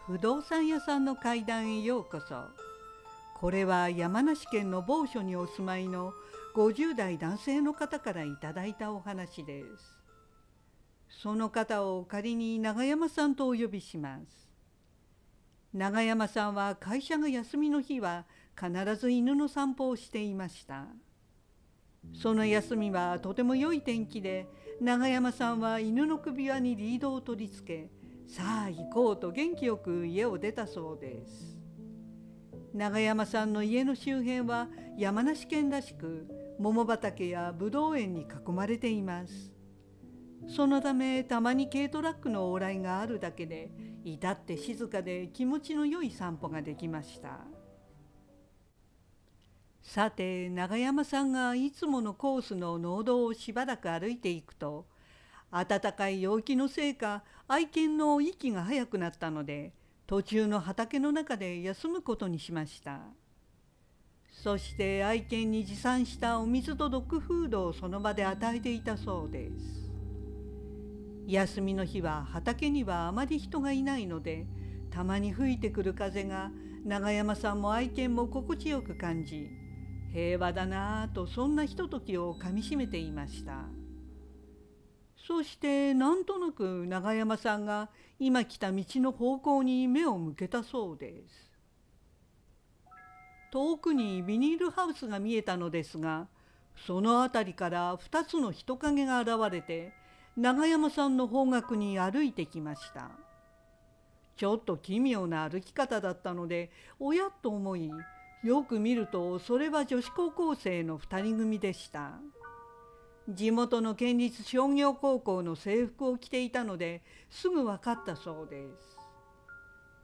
不動産屋さんの階段へようこそ。これは山梨県の某所にお住まいの50代男性の方からいただいたお話です。その方を仮に永山さんとお呼びします。永山さんは会社が休みの日は必ず犬の散歩をしていました。その休みはとても良い天気で、永山さんは犬の首輪にリードを取り付け、さあ行こうと元気よく家を出たそうです。永山さんの家の周辺は山梨県らしく、桃畑やぶどう園に囲まれています。そのためたまに軽トラックの往来があるだけで、至って静かで気持ちの良い散歩ができました。さて、永山さんがいつものコースの農道をしばらく歩いていくと、暖かい陽気のせいか愛犬の息が早くなったので、途中の畑の中で休むことにしました。そして愛犬に持参したお水とドッグフードをその場で与えていたそうです。休みの日は畑にはあまり人がいないので、たまに吹いてくる風が永山さんも愛犬も心地よく感じ、平和だなぁとそんなひとときをかみしめていました。そしてなんとなく永山さんが今来た道の方向に目を向けたそうです。遠くにビニールハウスが見えたのですが、その辺りから2つの人影が現れて永山さんの方角に歩いてきました。ちょっと奇妙な歩き方だったので、おやっと思い、よく見るとそれは女子高校生の2人組でした。地元の県立商業高校の制服を着ていたのですぐ分かったそうです。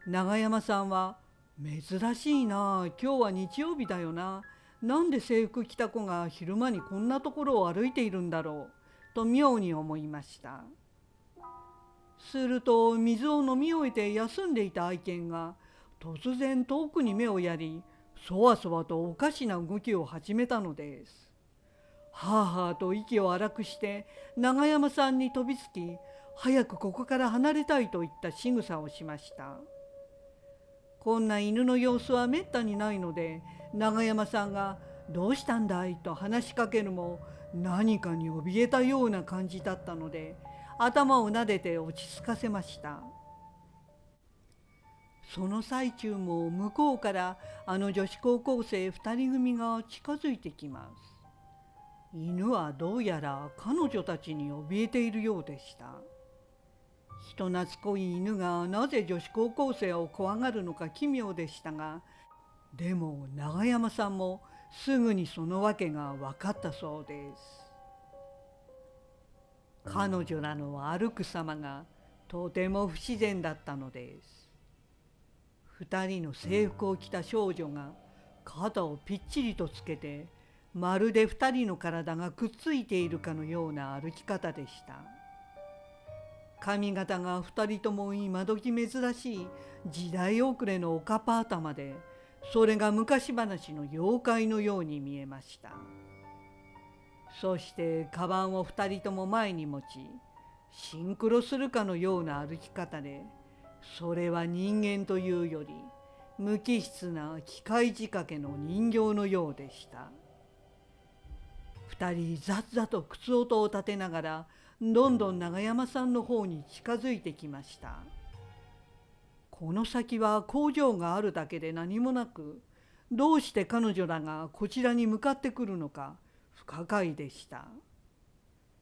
永山さんは珍しいな、今日は日曜日だよな、なんで制服着た子が昼間にこんなところを歩いているんだろうと妙に思いました。すると水を飲み終えて休んでいた愛犬が突然遠くに目をやり、そわそわとおかしな動きを始めたのです。はあはあと息を荒くして永山さんに飛びつき、早くここから離れたいといった仕草をしました。こんな犬の様子はめったにないので、永山さんがどうしたんだいと話しかけるも、何かに怯えたような感じだったので、頭を撫でて落ち着かせました。その最中も向こうからあの女子高校生2人組が近づいてきます。犬はどうやら彼女たちに怯えているようでした。人懐っこい犬がなぜ女子高校生を怖がるのか奇妙でしたが、でも永山さんもすぐにその訳が分かったそうです。彼女らの歩く様がとても不自然だったのです。2人の制服を着た少女が肩をぴっちりとつけて、まるで2人の体がくっついているかのような歩き方でした。髪型が2人とも今時珍しい時代遅れのおかっぱ頭で、それが昔話の妖怪のように見えました。そしてカバンを2人とも前に持ち、シンクロするかのような歩き方で、それは人間というより無機質な機械仕掛けの人形のようでした。2人ざっざと靴音を立てながらどんどん永山さんの方に近づいてきました。この先は工場があるだけで何もなく、どうして彼女らがこちらに向かってくるのか不可解でした。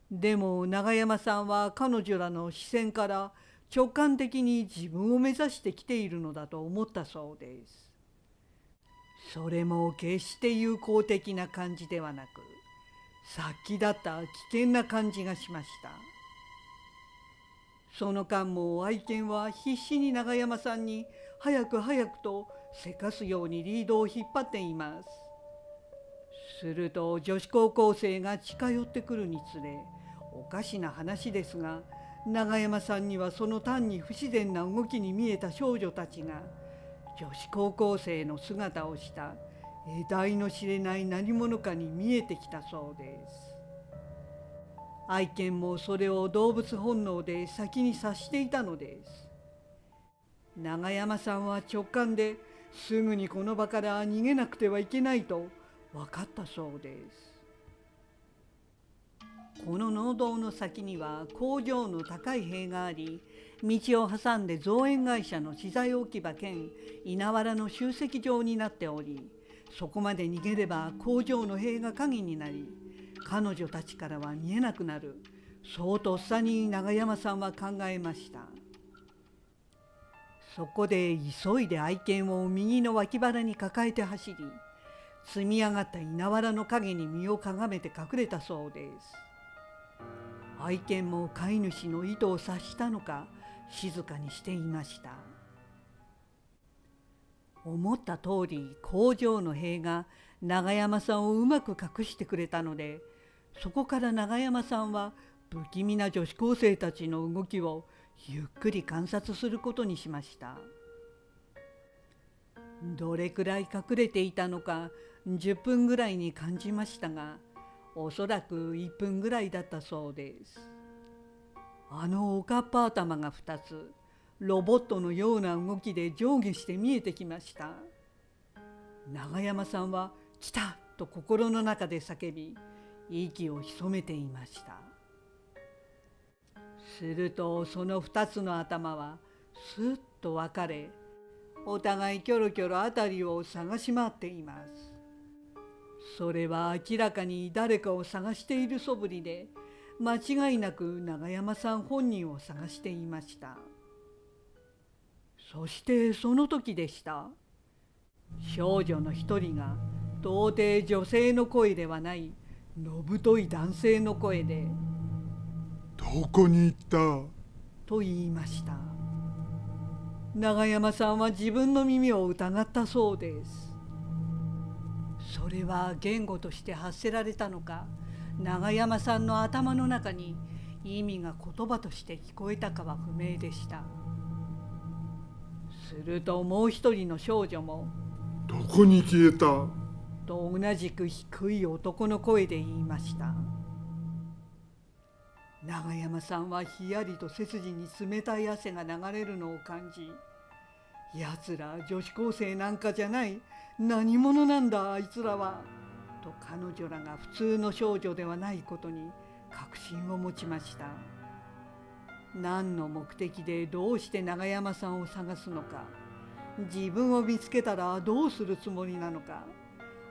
でも永山さんは彼女らの視線から直感的に自分を目指してきているのだと思ったそうです。それも決して友好的な感じではなく、殺気だった危険な感じがしました。その間も愛犬は必死に永山さんに早く早くとせかすようにリードを引っ張っています。すると女子高校生が近寄ってくるにつれ、おかしな話ですが、永山さんにはその単に不自然な動きに見えた少女たちが女子高校生の姿をした得体の知れない何者かに見えてきたそうです。愛犬もそれを動物本能で先に察していたのです。長山さんは直感ですぐにこの場から逃げなくてはいけないと分かったそうです。この農道の先には工場の高い塀があり、道を挟んで造園会社の資材置き場兼稲わらの集積場になっており、そこまで逃げれば工場の塀が影になり、彼女たちからは見えなくなる。そうとっさに長山さんは考えました。そこで急いで愛犬を右の脇腹に抱えて走り、積み上がった稲わらの陰に身をかがめて隠れたそうです。愛犬も飼い主の意図を察したのか静かにしていました。思った通り工場の塀が長山さんをうまく隠してくれたので、そこから長山さんは不気味な女子高生たちの動きをゆっくり観察することにしました。どれくらい隠れていたのか10分ぐらいに感じましたが、おそらく1分ぐらいだったそうです。あのおかっぱ頭が2つ、ロボットのような動きで上下して見えてきました。長山さんは「来た!」と心の中で叫び、息を潜めていました。するとその2つの頭はすっと分かれ、お互いキョロキョロ辺りを探し回っています。それは明らかに誰かを探している素振りで、間違いなく長山さん本人を探していました。そしてその時でした。少女の一人が到底女性の声ではないのぶとい男性の声で「どこに行った?」と言いました。長山さんは自分の耳を疑ったそうです。それは言語として発せられたのか、長山さんの頭の中に意味が言葉として聞こえたかは不明でした。するともう一人の少女も「どこに消えた?」と同じく低い男の声で言いました。長山さんはひやりと背筋に冷たい汗が流れるのを感じ、やつら女子高生なんかじゃない、何者なんだあいつらは、と彼女らが普通の少女ではないことに確信を持ちました。何の目的でどうして長山さんを探すのか、自分を見つけたらどうするつもりなのか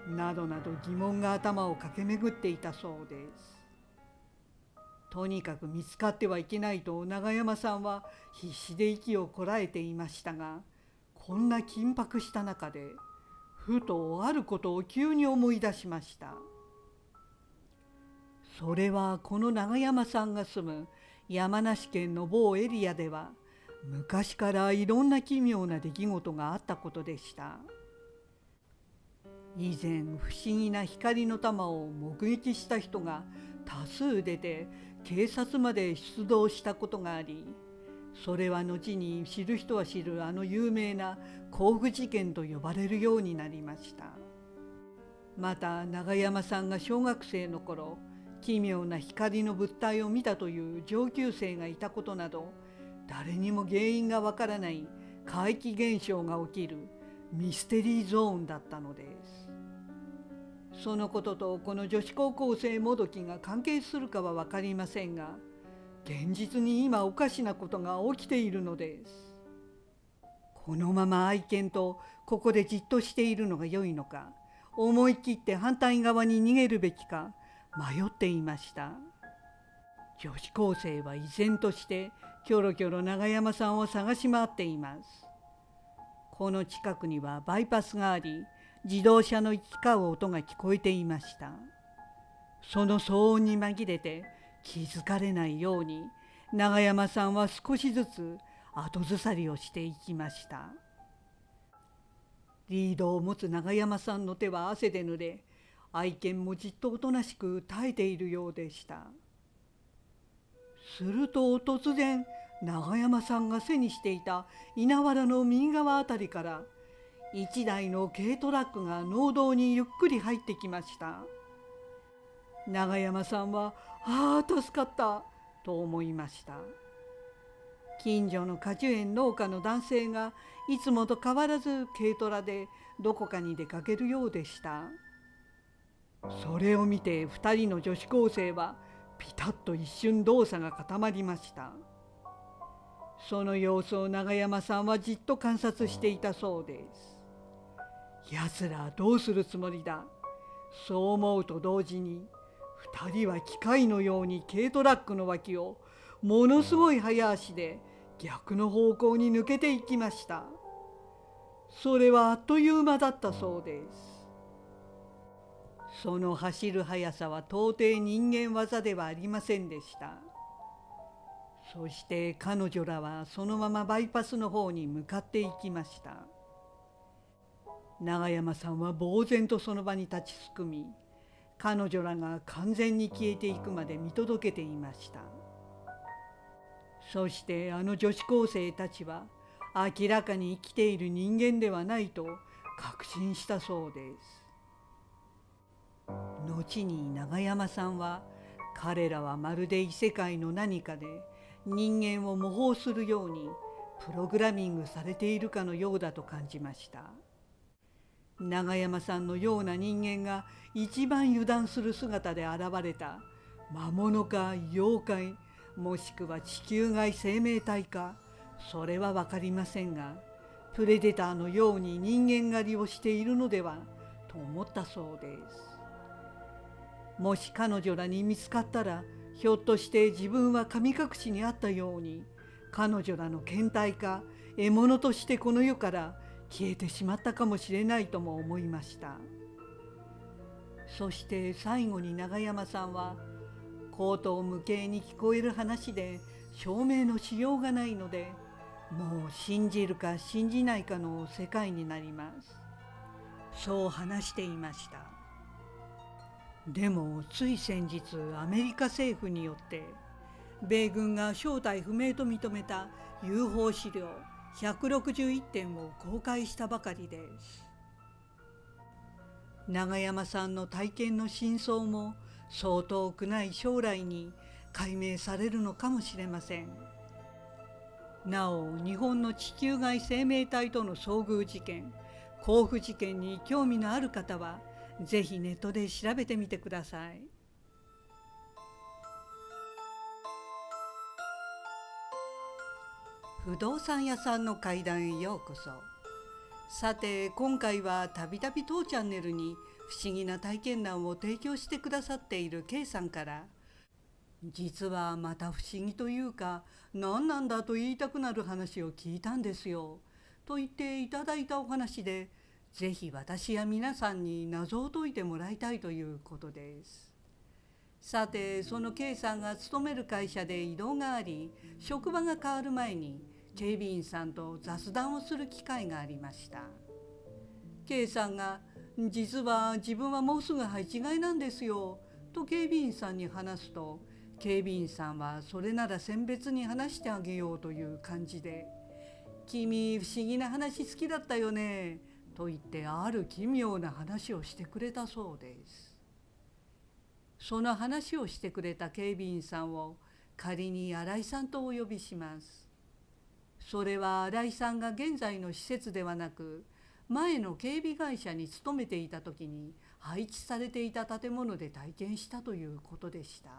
などなど疑問が頭を駆け巡っていたそうです。とにかく見つかってはいけないと長山さんは必死で息をこらえていましたが、こんな緊迫した中でふとあることを急に思い出しました。それはこの長山さんが住む山梨県の某エリアでは昔からいろんな奇妙な出来事があったことでした。以前不思議な光の玉を目撃した人が多数出て警察まで出動したことがあり、それは後に知る人は知るあの有名な甲府事件と呼ばれるようになりました。また長山さんが小学生の頃、奇妙な光の物体を見たという上級生がいたことなど、誰にも原因がわからない怪奇現象が起きるミステリーゾーンだったのです。そのこととこの女子高校生もどきが関係するかは分かりませんが、現実に今おかしなことが起きているのです。このまま愛犬とここでじっとしているのが良いのか、思い切って反対側に逃げるべきか迷っていました。女子高生は依然としてキョロキョロ長山さんを探し回っています。この近くにはバイパスがあり、自動車の行き交う音が聞こえていました。その騒音に紛れて気づかれないように長山さんは少しずつ後ずさりをしていきました。リードを持つ長山さんの手は汗で濡れ、愛犬もじっとおとなしく耐えているようでした。すると突然長山さんが背にしていた稲わらの右側あたりから一台の軽トラックが農道にゆっくり入ってきました。長山さんは「ああ助かった」と思いました。近所の果樹園農家の男性がいつもと変わらず軽トラでどこかに出かけるようでした。それを見て2人の女子高生はピタッと一瞬動作が固まりました。その様子を永山さんはじっと観察していたそうです。やつらどうするつもりだ。そう思うと同時に2人は機械のように軽トラックの脇をものすごい早足で逆の方向に抜けていきました。それはあっという間だったそうです。その走る速さは到底人間技ではありませんでした。そして彼女らはそのままバイパスの方に向かっていきました。永山さんは呆然とその場に立ちすくみ、彼女らが完全に消えていくまで見届けていました。そしてあの女子高生たちは明らかに生きている人間ではないと確信したそうです。後に永山さんは、彼らはまるで異世界の何かで人間を模倣するようにプログラミングされているかのようだと感じました。永山さんのような人間が一番油断する姿で現れた魔物か妖怪、もしくは地球外生命体か、それは分かりませんが、プレデターのように人間狩りをしているのではと思ったそうです。もし彼女らに見つかったら、ひょっとして自分は神隠しにあったように彼女らの検体か獲物としてこの世から消えてしまったかもしれないとも思いました。そして最後に永山さんは、口頭無形に聞こえる話で証明のしようがないので、もう信じるか信じないかの世界になります。そう話していました。でもつい先日、アメリカ政府によって米軍が正体不明と認めた UFO 資料161点を公開したばかりです。永山さんの体験の真相もそう遠くない将来に解明されるのかもしれません。なお、日本の地球外生命体との遭遇事件、甲府事件に興味のある方はぜひネットで調べてみてください。不動産屋さんの階段へようこそ。さて、今回はたびたび当チャンネルに不思議な体験談を提供してくださっている K さんから、実はまた不思議というか何なんだと言いたくなる話を聞いたんですよと言っていただいたお話で、ぜひ私や皆さんに謎を解いてもらいたいということです。さて、その K さんが勤める会社で異動があり、職場が変わる前に警備員さんと雑談をする機会がありました。 K さんが、実は自分はもうすぐ配置換えなんですよと警備員さんに話すと、警備員さんはそれなら選別に話してあげようという感じで、君不思議な話好きだったよねと言ってある奇妙な話をしてくれたそうです。その話をしてくれた警備員さんを仮に新井さんとお呼びします。それは新井さんが現在の施設ではなく、前の警備会社に勤めていた時に配置されていた建物で体験したということでした。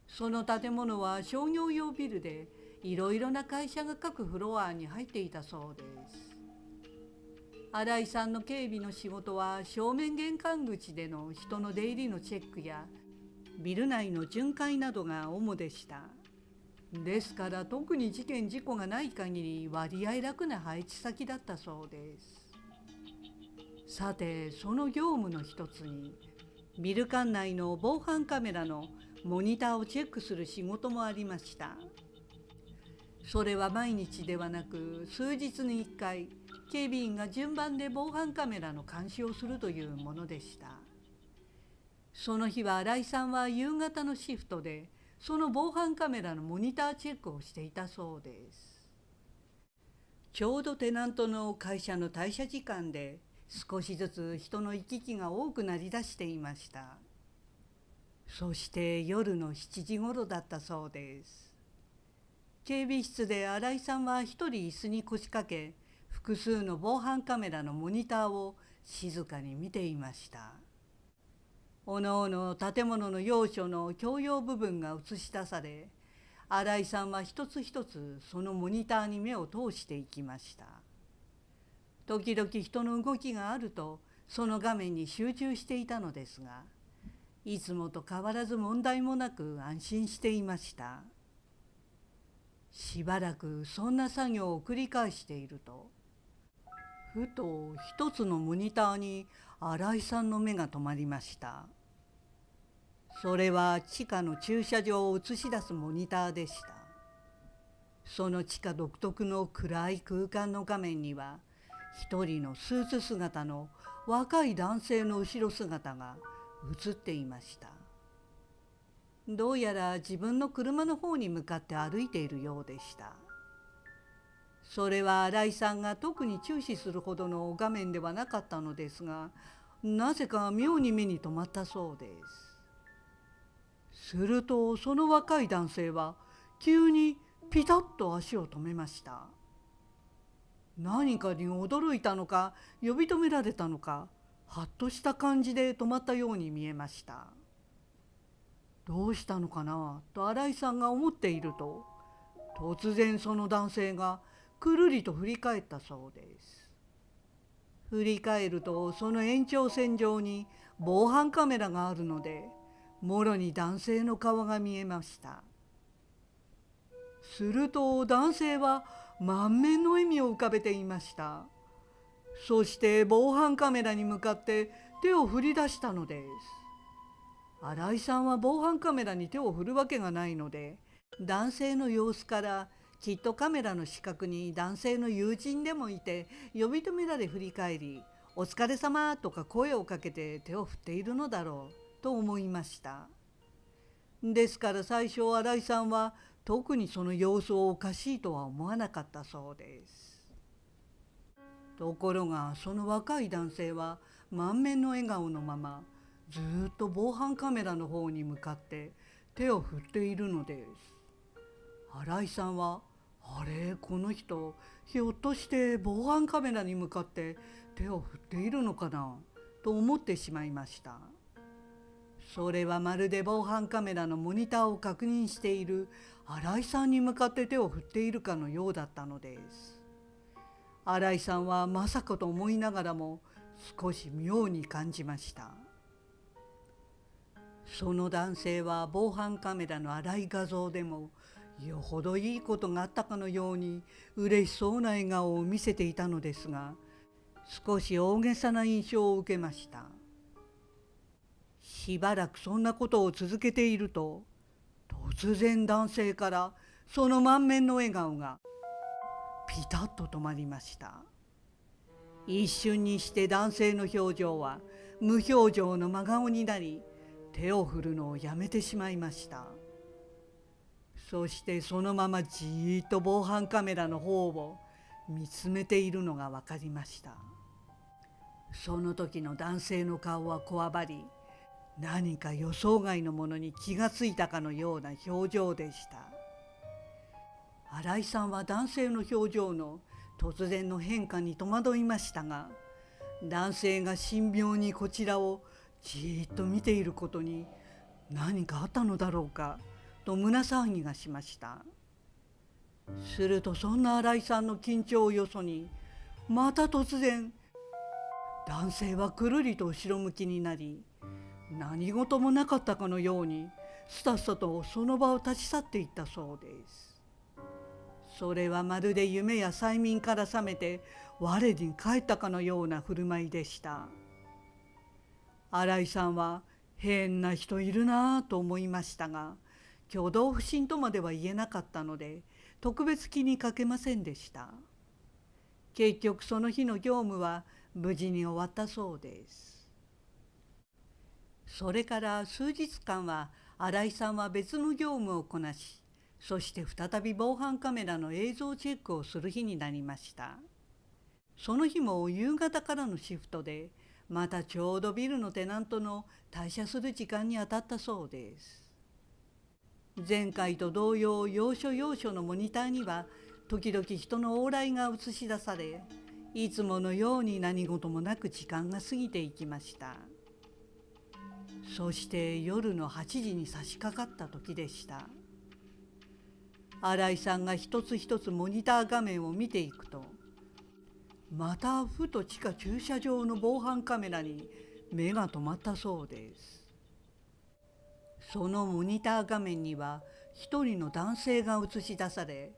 その建物は商業用ビルで、いろいろな会社が各フロアに入っていたそうです。新井さんの警備の仕事は正面玄関口での人の出入りのチェックやビル内の巡回などが主でした。ですから特に事件事故がない限り割合楽な配置先だったそうです。さて、その業務の一つにビル間内の防犯カメラのモニターをチェックする仕事もありました。それは毎日ではなく数日に1回、警備員が順番で防犯カメラの監視をするというものでした。その日は新井さんは夕方のシフトで、その防犯カメラのモニターチェックをしていたそうです。ちょうどテナントの会社の退社時間で、少しずつ人の行き来が多くなりだしていました。そして夜の7時頃だったそうです。警備室で新井さんは一人椅子に腰掛け、複数の防犯カメラのモニターを静かに見ていました。おのおの建物の要所の共用部分が映し出され、新井さんは一つ一つそのモニターに目を通していきました。時々人の動きがあるとその画面に集中していたのですが、いつもと変わらず問題もなく安心していました。しばらくそんな作業を繰り返していると、ふと一つのモニターに新井さんの目が止まりました。それは地下の駐車場を映し出すモニターでした。その地下独特の暗い空間の画面には、一人のスーツ姿の若い男性の後ろ姿が映っていました。どうやら自分の車の方に向かって歩いているようでした。それは新井さんが特に注視するほどの画面ではなかったのですが、なぜか妙に目に留まったそうです。するとその若い男性は急にピタッと足を止めました。何かに驚いたのか呼び止められたのか、はっとした感じで止まったように見えました。どうしたのかなと新井さんが思っていると、突然その男性がくるりと振り返ったそうです。振り返るとその延長線上に防犯カメラがあるので、もろに男性の顔が見えました。すると男性は満面の笑みを浮かべていました。そして防犯カメラに向かって手を振り出したのです。新井さんは防犯カメラに手を振るわけがないので、男性の様子からきっとカメラの死角に男性の友人でもいて、呼び止められ振り返り、お疲れ様とか声をかけて手を振っているのだろうと思いました。ですから最初新井さんは特にその様子をおかしいとは思わなかったそうです。ところがその若い男性は満面の笑顔のままずっと防犯カメラの方に向かって手を振っているのです。新井さんはあれこの人ひょっとして防犯カメラに向かって手を振っているのかなと思ってしまいました。それはまるで防犯カメラのモニターを確認している新井さんに向かって手を振っているかのようだったのです。新井さんはまさかと思いながらも少し妙に感じました。その男性は防犯カメラの荒い画像でもよほどいいことがあったかのように嬉しそうな笑顔を見せていたのですが、少し大げさな印象を受けました。しばらくそんなことを続けていると、突然男性からその満面の笑顔がピタッと止まりました。一瞬にして男性の表情は無表情の真顔になり、手を振るのをやめてしまいました。そしてそのままじーっと防犯カメラの方を見つめているのが分かりました。その時の男性の顔はこわばり、何か予想外のものに気がついたかのような表情でした。新井さんは男性の表情の突然の変化に戸惑いましたが、男性が神妙にこちらをじーっと見ていることに何かあったのだろうかと胸騒ぎがしました。するとそんな新井さんの緊張をよそに、また突然男性はくるりと後ろ向きになり、何事もなかったかのようにすたすたとその場を立ち去っていったそうです。それはまるで夢や催眠から覚めて我に返ったかのような振る舞いでした。新井さんは変な人いるなぁと思いましたが、挙動不審とまでは言えなかったので特別気にかけませんでした。結局その日の業務は無事に終わったそうです。それから数日間は新井さんは別の業務をこなし、そして再び防犯カメラの映像チェックをする日になりました。その日も夕方からのシフトで、またちょうどビルのテナントの退社する時間に当たったそうです。前回と同様、要所要所のモニターには時々人の往来が映し出され、いつものように何事もなく時間が過ぎていきました。そして夜の8時に差し掛かった時でした。新井さんが一つ一つモニター画面を見ていくと、またふと地下駐車場の防犯カメラに目が留まったそうです。そのモニター画面には一人の男性が映し出され、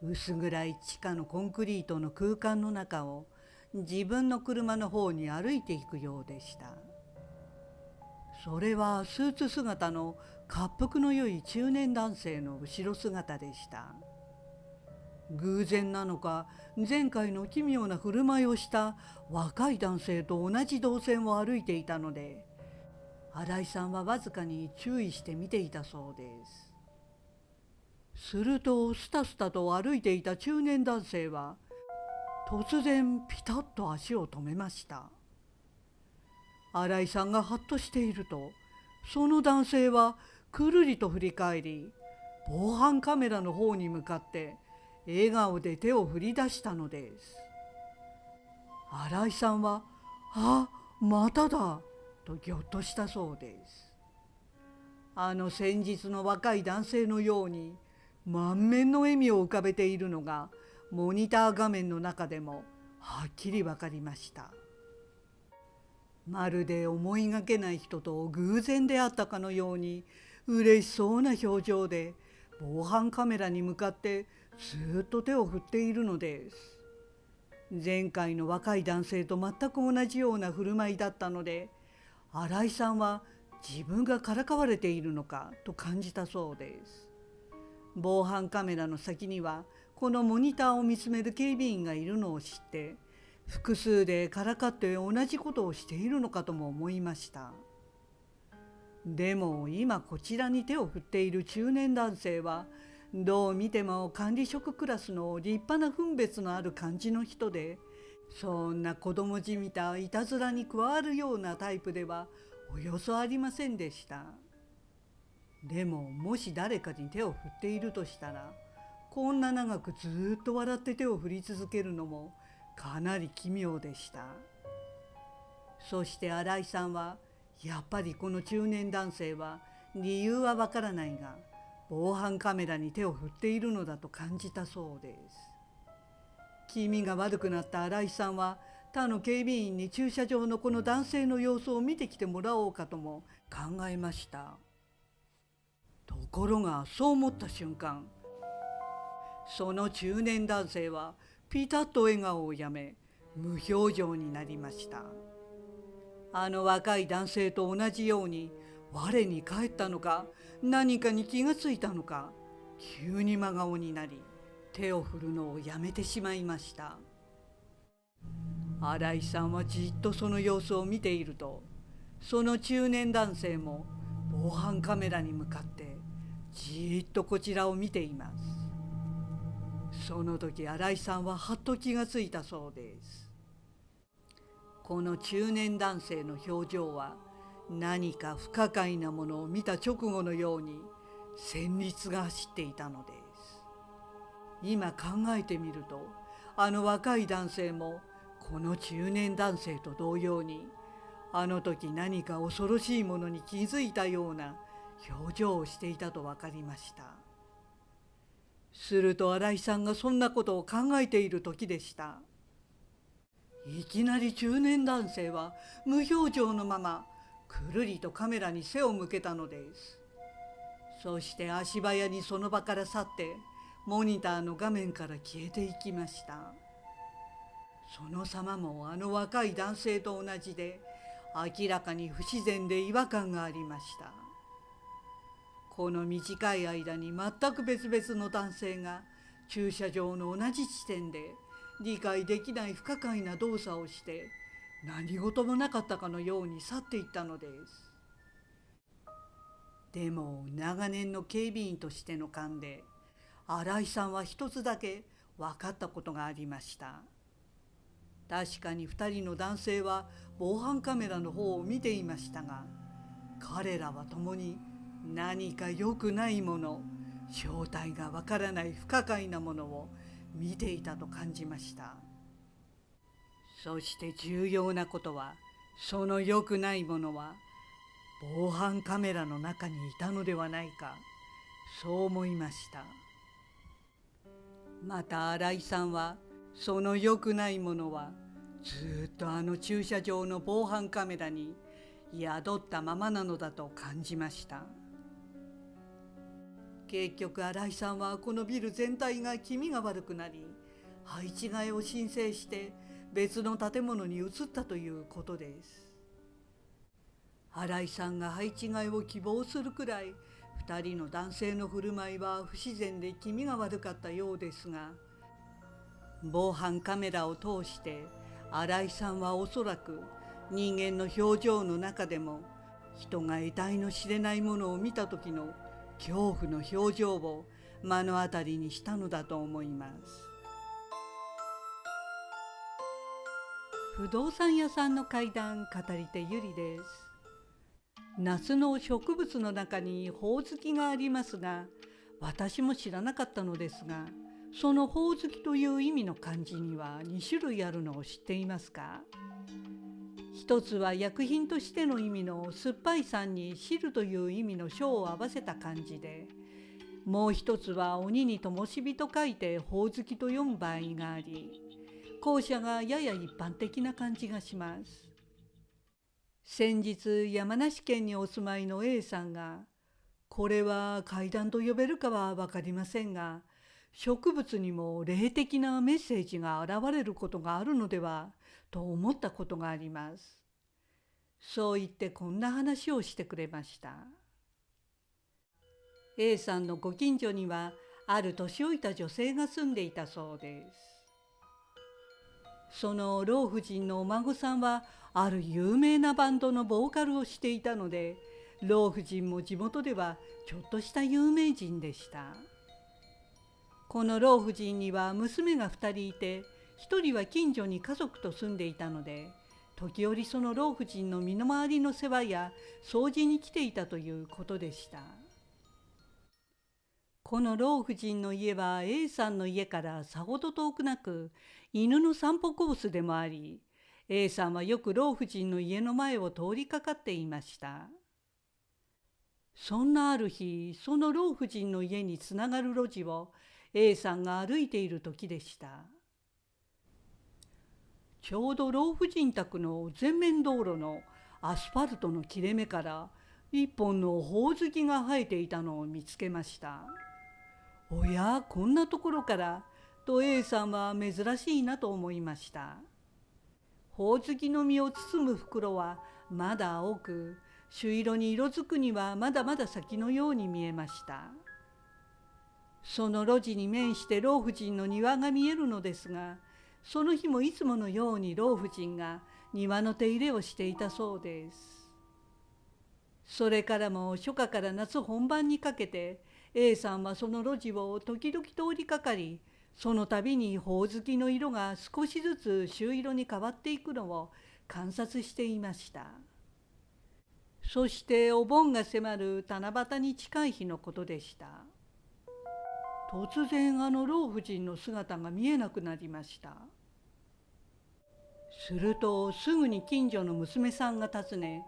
薄暗い地下のコンクリートの空間の中を自分の車の方に歩いていくようでした。それはスーツ姿の恰幅の良い中年男性の後ろ姿でした。偶然なのか、前回の奇妙な振る舞いをした若い男性と同じ動線を歩いていたので、新井さんはわずかに注意して見ていたそうです。するとスタスタと歩いていた中年男性は突然ピタッと足を止めました。新井さんがハッとしていると、その男性はくるりと振り返り、防犯カメラの方に向かって笑顔で手を振り出したのです。新井さんは「あ、まただ」とぎょっとしたそうです。先日の若い男性のように満面の笑みを浮かべているのがモニター画面の中でもはっきり分かりました。まるで思いがけない人と偶然出会ったかのように嬉しそうな表情で防犯カメラに向かってずっと手を振っているのです。前回の若い男性と全く同じような振る舞いだったので、新井さんは自分がからかわれているのかと感じたそうです。防犯カメラの先にはこのモニターを見つめる警備員がいるのを知って、複数でからかって同じことをしているのかとも思いました。でも今こちらに手を振っている中年男性はどう見ても管理職クラスの立派な分別のある感じの人で、そんな子供じみたいたずらに加わるようなタイプではおよそありませんでした。でももし誰かに手を振っているとしたら、こんな長くずっと笑って手を振り続けるのもかなり奇妙でした。そして新井さんはやっぱりこの中年男性は理由はわからないが防犯カメラに手を振っているのだと感じたそうです。気味が悪くなった新井さんは他の警備員に駐車場のこの男性の様子を見てきてもらおうかとも考えました。ところがそう思った瞬間、その中年男性はピタッと笑顔をやめ無表情になりました。若い男性と同じように我に返ったのか何かに気がついたのか、急に真顔になり手を振るのをやめてしまいました。新井さんはじっとその様子を見ていると、その中年男性も防犯カメラに向かってじっとこちらを見ています。その時新井さんははっと気がついたそうです。この中年男性の表情は何か不可解なものを見た直後のように旋律が走っていたのです。今考えてみると、若い男性もこの中年男性と同様に時何か恐ろしいものに気づいたような表情をしていたと分かりました。すると新井さんがそんなことを考えている時でした。いきなり中年男性は無表情のままくるりとカメラに背を向けたのです。そして足早にその場から去ってモニターの画面から消えていきました。その様も若い男性と同じで明らかに不自然で違和感がありました。この短い間に全く別々の男性が駐車場の同じ地点で理解できない不可解な動作をして何事もなかったかのように去っていったのです。でも長年の警備員としての勘で新井さんは一つだけ分かったことがありました。確かに2人の男性は防犯カメラの方を見ていましたが、彼らは共に何か良くないもの、正体がわからない不可解なものを見ていたと感じました。そして重要なことは、その良くないものは防犯カメラの中にいたのではないか、そう思いました。また新井さんは、その良くないものはずっとあの駐車場の防犯カメラに宿ったままなのだと感じました。結局新井さんはこのビル全体が気味が悪くなり、配置換えを申請して別の建物に移ったということです。新井さんが配置換えを希望するくらい2人の男性の振る舞いは不自然で気味が悪かったようですが、防犯カメラを通して新井さんはおそらく人間の表情の中でも人が得体の知れないものを見た時の恐怖の表情を目の当たりにしたのだと思います。不動産屋さんの怪談、語り手ゆりです。夏の植物の中にほおずきがありますが、私も知らなかったのですが、そのほおずきという意味の漢字には2種類あるのを知っていますか？一つは薬品としての意味の酸っぱい酸に汁という意味の書を合わせた漢字で、もう一つは鬼に灯火と書いてほおずきと読む場合があり、後者がやや一般的な感じがします。先日山梨県にお住まいの A さんが、これは怪談と呼べるかは分かりませんが、植物にも霊的なメッセージが現れることがあるのではと思ったことがあります。そう言ってこんな話をしてくれました。A さんのご近所にはある年老いた女性が住んでいたそうです。その老婦人のお孫さんはある有名なバンドのボーカルをしていたので、老婦人も地元ではちょっとした有名人でした。この老婦人には娘が2人いて、1人は近所に家族と住んでいたので、時折その老婦人の身の回りの世話や掃除に来ていたということでした。この老婦人の家は A さんの家からさほど遠くなく、犬の散歩コースでもあり、A さんはよく老婦人の家の前を通りかかっていました。そんなある日、その老婦人の家につながる路地をA さんが歩いている時でした。ちょうど老婦人宅の前面道路のアスファルトの切れ目から一本のほおずきが生えていたのを見つけました。おや、こんなところからと A さんは珍しいなと思いました。ほおずきの実を包む袋はまだ青く、朱色に色づくにはまだまだ先のように見えました。その路地に面して老婦人の庭が見えるのですが、その日もいつものように老婦人が庭の手入れをしていたそうです。それからも初夏から夏本番にかけて A さんはその路地を時々通りかかり、その度にほおずきの色が少しずつ朱色に変わっていくのを観察していました。そしてお盆が迫る七夕に近い日のことでした。突然あの老婦人の姿が見えなくなりました。するとすぐに近所の娘さんが訪ね、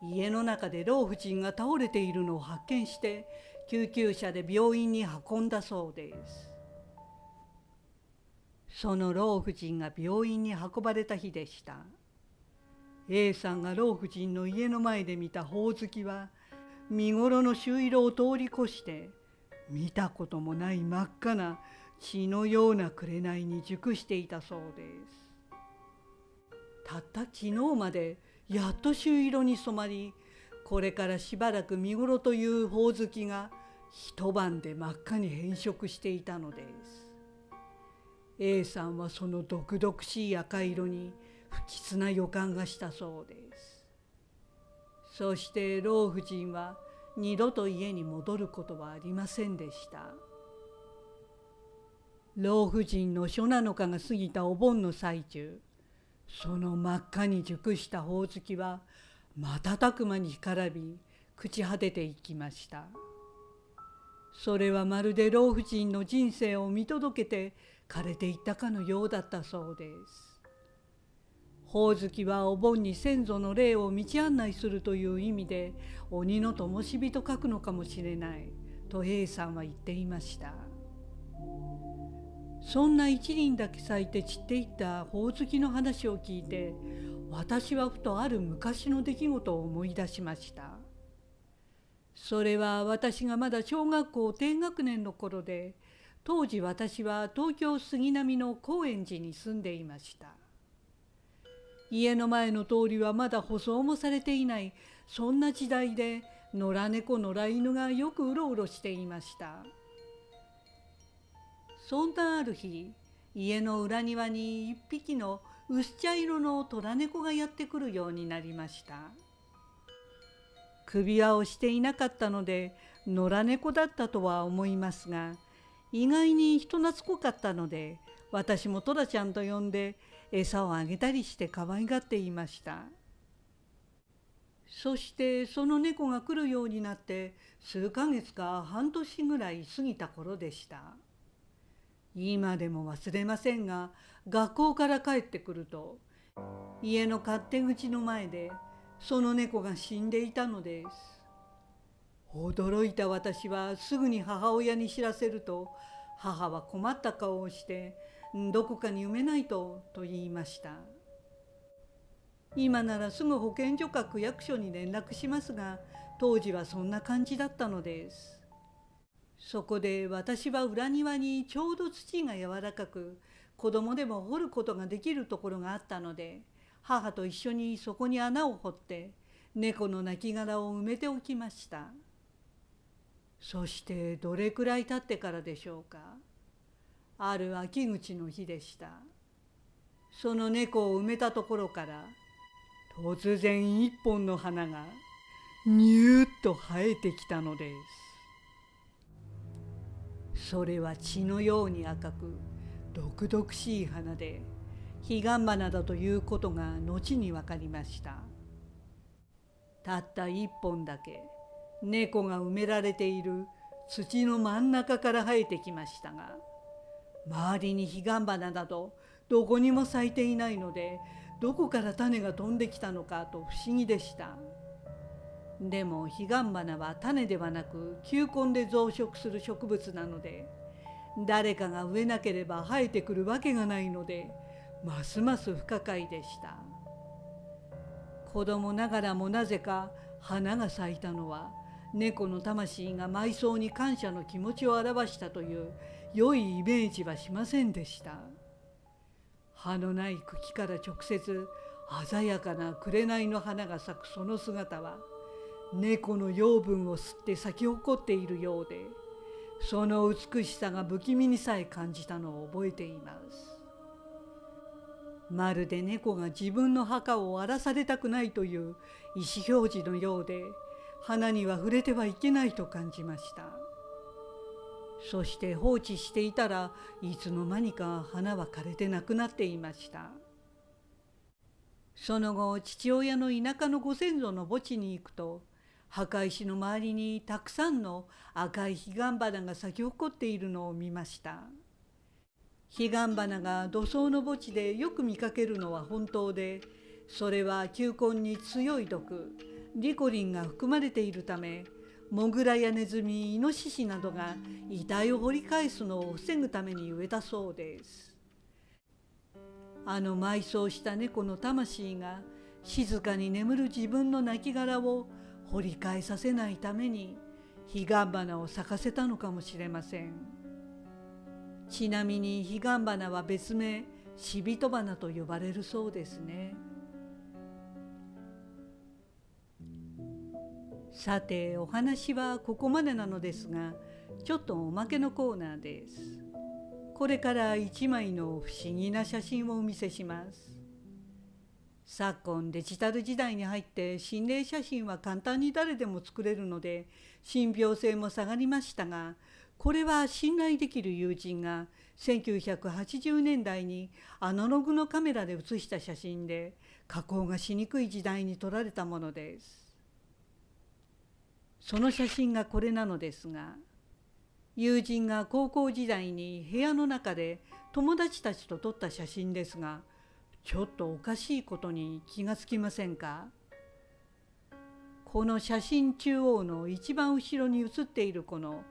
家の中で老婦人が倒れているのを発見して救急車で病院に運んだそうです。その老婦人が病院に運ばれた日でした。A さんが老婦人の家の前で見たほおずきは見頃の朱色を通り越して見たこともない真っ赤な血のような紅に熟していたそうです。たった昨日までやっと朱色に染まり、これからしばらく見頃というほおずきが一晩で真っ赤に変色していたのです。A さんはその毒々しい赤色に不吉な予感がしたそうです。そして老婦人は二度と家に戻ることはありませんでした。老婦人の初七日が過ぎたお盆の最中、その真っ赤に熟したほおずきは瞬く間に干からび、朽ち果てていきました。それはまるで老婦人の人生を見届けて枯れていったかのようだったそうです。ほおずきはお盆に先祖の霊を道案内するという意味で鬼の灯火と書くのかもしれないと A さんは言っていました。そんな一輪だけ咲いて散っていったほおずきの話を聞いて、私はふとある昔の出来事を思い出しました。それは私がまだ小学校低学年の頃で、当時私は東京杉並の高円寺に住んでいました。家の前の通りはまだ舗装もされていない、そんな時代で野良猫野良犬がよくうろうろしていました。そんなある日、家の裏庭に一匹の薄茶色の野良猫がやってくるようになりました。首輪をしていなかったので野良猫だったとは思いますが、意外に人懐っこかったので、私もトラちゃんと呼んで餌をあげたりして可愛がっていました。そしてその猫が来るようになって数ヶ月か半年ぐらい過ぎた頃でした。今でも忘れませんが、学校から帰ってくると家の勝手口の前でその猫が死んでいたのです。驚いた私はすぐに母親に知らせると、母は困った顔をして「どこかに埋めないと」と言いました。今ならすぐ保健所か区役所に連絡しますが、当時はそんな感じだったのです。そこで私は裏庭にちょうど土が柔らかく、子供でも掘ることができるところがあったので、母と一緒にそこに穴を掘って猫の亡骸を埋めておきました。そしてどれくらい経ってからでしょうか。ある秋口の日でした。その猫を埋めたところから突然一本の花がニューッと生えてきたのです。それは血のように赤く毒々しい花で、彼岸花だということが後に分かりました。たった一本だけ猫が埋められている土の真ん中から生えてきましたが、周りに彼岸花などどこにも咲いていないので、どこから種が飛んできたのかと不思議でした。でも彼岸花は種ではなく球根で増殖する植物なので、誰かが植えなければ生えてくるわけがないので、ますます不可解でした。子供ながらもなぜか花が咲いたのは猫の魂が埋葬に感謝の気持ちを表したという良いイメージはしませんでした。葉のない茎から直接鮮やかな紅の花が咲くその姿は、猫の養分を吸って咲き誇っているようで、その美しさが不気味にさえ感じたのを覚えています。まるで猫が自分の墓を荒らされたくないという意思表示のようで、花には触れてはいけないと感じました。そして放置していたらいつの間にか花は枯れてなくなっていました。その後、父親の田舎のご先祖の墓地に行くと、墓石の周りにたくさんの赤い彼岸花が咲き誇っているのを見ました。彼岸花が土葬の墓地でよく見かけるのは本当で、それは球根に強い毒、リコリンが含まれているため、モグラやネズミ、イノシシなどが遺体を掘り返すのを防ぐために植えたそうです。埋葬した猫の魂が静かに眠る自分の亡骸を掘り返させないために彼岸花を咲かせたのかもしれません。ちなみに彼岸花は別名死人花と呼ばれるそうですね。さて、お話はここまでなのですが、ちょっとおまけのコーナーです。これから1枚の不思議な写真をお見せします。昨今デジタル時代に入って心霊写真は簡単に誰でも作れるので信憑性も下がりましたが、これは信頼できる友人が1980年代にアナログのカメラで写した写真で、加工がしにくい時代に撮られたものです。その写真がこれなのですが、友人が高校時代に部屋の中で友達たちと撮った写真ですが、ちょっとおかしいことに気がつきませんか？この写真中央の一番後ろに写っているこの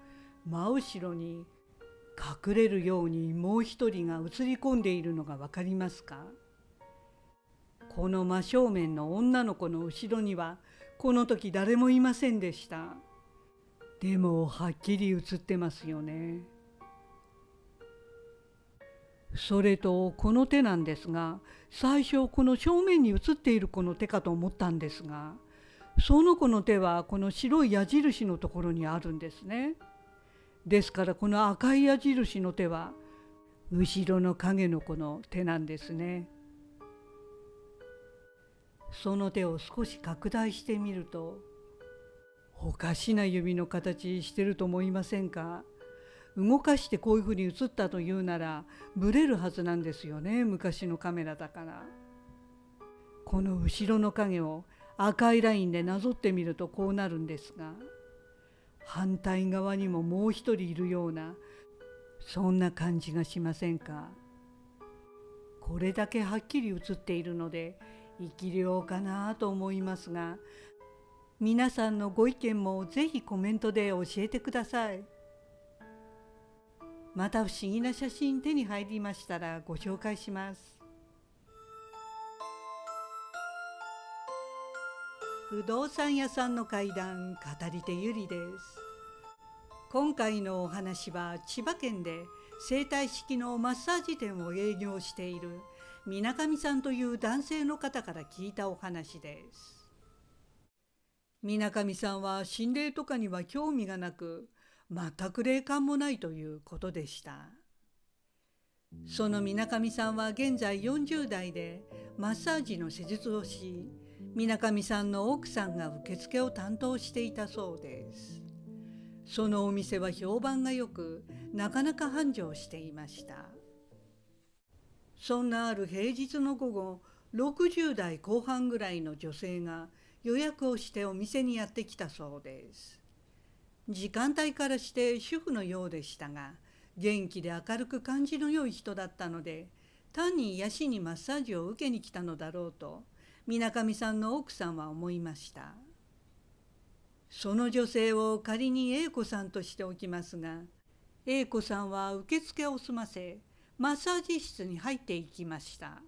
真後ろに隠れるようにもう一人が写り込んでいるのがわかりますか？この真正面の女の子の後ろにはこの時誰もいませんでした。でもはっきり写ってますよね。それとこの手なんですが、最初この正面に写っている子の手かと思ったんですが、その子の手はこの白い矢印のところにあるんですね。ですからこの赤い矢印の手は後ろの影の子の手なんですね。その手を少し拡大してみると、おかしな指の形してると思いませんか？動かしてこういうふうに映ったというならブレるはずなんですよね、昔のカメラだから。この後ろの影を赤いラインでなぞってみるとこうなるんですが、反対側にももう一人いるような、そんな感じがしませんか？これだけはっきり映っているので生き量かなと思いますが、皆さんのご意見もぜひコメントで教えてください。また不思議な写真手に入りましたらご紹介します。不動産屋さんの怪談、語り手ゆりです。今回のお話は千葉県で整体式のマッサージ店を営業している水上さんという男性の方から聞いたお話です。水上さんは心霊とかには興味がなく、全く霊感もないということでした。その水上さんは現在40代でマッサージの施術をし、水上さんの奥さんが受付を担当していたそうです。そのお店は評判がよく、なかなか繁盛していました。そんなある平日の午後、60代後半ぐらいの女性が予約をしてお店にやってきたそうです。時間帯からして主婦のようでしたが、元気で明るく感じの良い人だったので、単に癒しにマッサージを受けに来たのだろうと水上さんの奥さんは思いました。その女性を仮に A 子さんとしておきますが、A 子さんは受付を済ませマッサージ室に入っていきました。